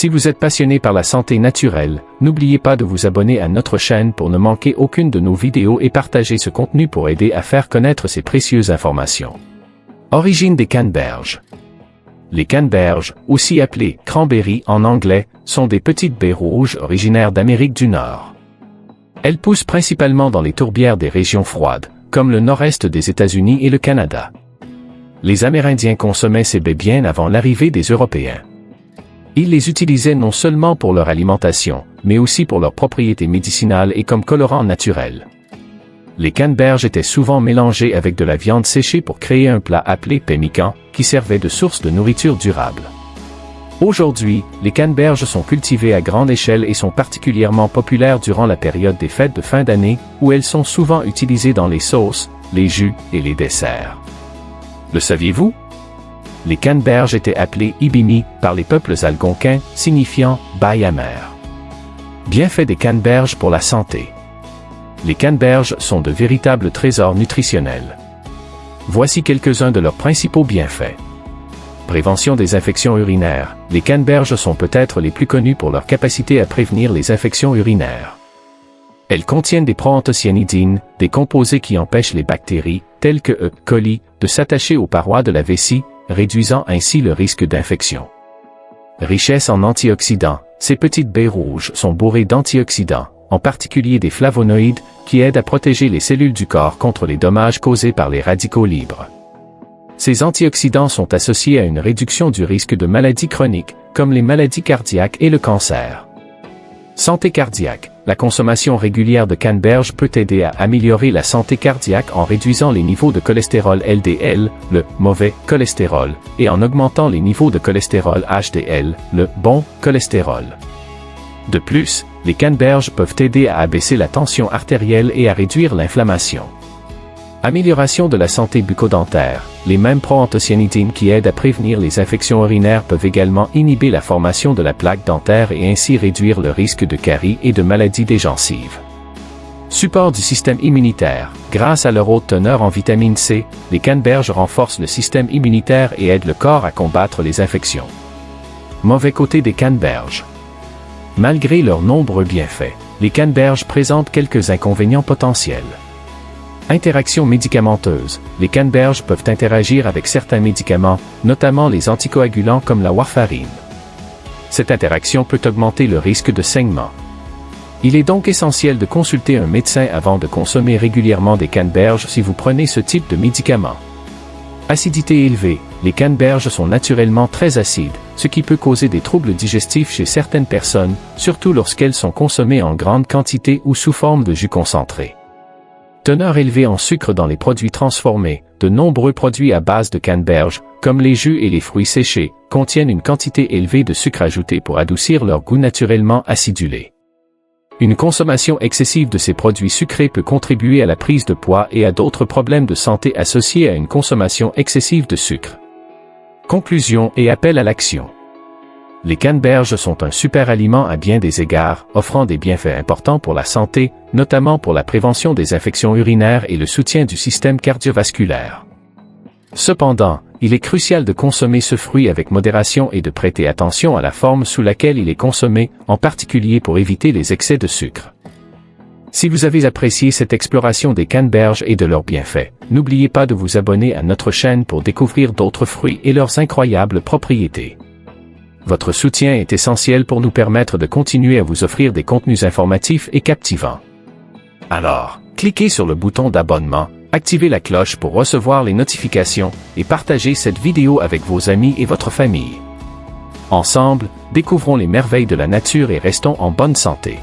Si vous êtes passionné par la santé naturelle, n'oubliez pas de vous abonner à notre chaîne pour ne manquer aucune de nos vidéos et partager ce contenu pour aider à faire connaître ces précieuses informations. Origine des canneberges. Les canneberges, aussi appelées cranberries en anglais, sont des petites baies rouges originaires d'Amérique du Nord. Elles poussent principalement dans les tourbières des régions froides, comme le nord-est des États-Unis et le Canada. Les Amérindiens consommaient ces baies bien avant l'arrivée des Européens. Ils les utilisaient non seulement pour leur alimentation, mais aussi pour leurs propriétés médicinales et comme colorant naturel. Les canneberges étaient souvent mélangés avec de la viande séchée pour créer un plat appelé pemmican, qui servait de source de nourriture durable. Aujourd'hui, les canneberges sont cultivées à grande échelle et sont particulièrement populaires durant la période des fêtes de fin d'année, où elles sont souvent utilisées dans les sauces, les jus et les desserts. Le saviez-vous? Les canneberges étaient appelées ibimi par les peuples algonquins, signifiant « bail amer ». Bienfaits des canneberges pour la santé. Les canneberges sont de véritables trésors nutritionnels. Voici quelques-uns de leurs principaux bienfaits. Prévention des infections urinaires. Les canneberges sont peut-être les plus connus pour leur capacité à prévenir les infections urinaires. Elles contiennent des proanthocyanidines, des composés qui empêchent les bactéries, telles que E. coli, de s'attacher aux parois de la vessie, réduisant ainsi le risque d'infection. Richesse en antioxydants. Ces petites baies rouges sont bourrées d'antioxydants, en particulier des flavonoïdes, qui aident à protéger les cellules du corps contre les dommages causés par les radicaux libres. Ces antioxydants sont associés à une réduction du risque de maladies chroniques, comme les maladies cardiaques et le cancer. Santé cardiaque. La consommation régulière de canneberges peut aider à améliorer la santé cardiaque en réduisant les niveaux de cholestérol LDL, le mauvais cholestérol, et en augmentant les niveaux de cholestérol HDL, le bon cholestérol. De plus, les canneberges peuvent aider à abaisser la tension artérielle et à réduire l'inflammation. Amélioration de la santé bucco-dentaire. Les mêmes proanthocyanidines qui aident à prévenir les infections urinaires peuvent également inhiber la formation de la plaque dentaire et ainsi réduire le risque de caries et de maladies des gencives. Support du système immunitaire. Grâce à leur haute teneur en vitamine C, les canneberges renforcent le système immunitaire et aident le corps à combattre les infections. Mauvais côté des canneberges. Malgré leurs nombreux bienfaits, les canneberges présentent quelques inconvénients potentiels. Interaction médicamenteuse. Les canneberges peuvent interagir avec certains médicaments, notamment les anticoagulants comme la warfarine. Cette interaction peut augmenter le risque de saignement. Il est donc essentiel de consulter un médecin avant de consommer régulièrement des canneberges si vous prenez ce type de médicament. Acidité élevée. Les canneberges sont naturellement très acides, ce qui peut causer des troubles digestifs chez certaines personnes, surtout lorsqu'elles sont consommées en grande quantité ou sous forme de jus concentré. Teneur élevée en sucre dans les produits transformés. De nombreux produits à base de canneberges, comme les jus et les fruits séchés, contiennent une quantité élevée de sucre ajouté pour adoucir leur goût naturellement acidulé. Une consommation excessive de ces produits sucrés peut contribuer à la prise de poids et à d'autres problèmes de santé associés à une consommation excessive de sucre. Conclusion et appel à l'action. Les canneberges sont un super aliment à bien des égards, offrant des bienfaits importants pour la santé, notamment pour la prévention des infections urinaires et le soutien du système cardiovasculaire. Cependant, il est crucial de consommer ce fruit avec modération et de prêter attention à la forme sous laquelle il est consommé, en particulier pour éviter les excès de sucre. Si vous avez apprécié cette exploration des canneberges et de leurs bienfaits, n'oubliez pas de vous abonner à notre chaîne pour découvrir d'autres fruits et leurs incroyables propriétés. Votre soutien est essentiel pour nous permettre de continuer à vous offrir des contenus informatifs et captivants. Alors, cliquez sur le bouton d'abonnement, activez la cloche pour recevoir les notifications et partagez cette vidéo avec vos amis et votre famille. Ensemble, découvrons les merveilles de la nature et restons en bonne santé.